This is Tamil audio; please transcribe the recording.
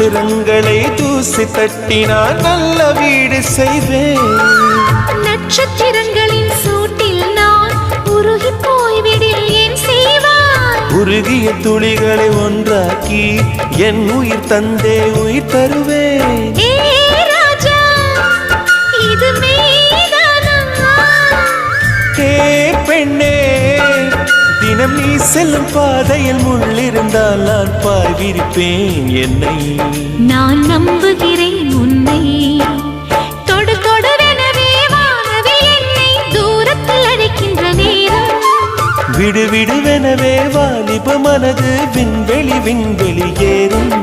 நட்சத்திரங்களை தூசி தட்டினால் நல்ல வீடு செய்வேன். நட்சத்திரங்களின் சூட்டில் நான் உருகி போய்விடில் ஏன் செய்வாய்? உருகிய துளிகளை ஒன்றாக்கி என் உயிர் தந்தே உயிர் தருவேன். ஏ ராஜா, இது மெய்தானா? ஏ பெண்ணே, தினம் நீ செல்லும் பாதையில் முள்ளிருந்தால் நான் பாய் விரிப்பேன் என்னை. நான் நம்புகிறேன் உன்னை. தொடு தொடுவெனவே வானவில் என்னை தூரத்தில் அழைக்கின்ற நேரம். விடு விடுவெனவே வாலிப மனது விண்வெளி விண்வெளி ஏறும்.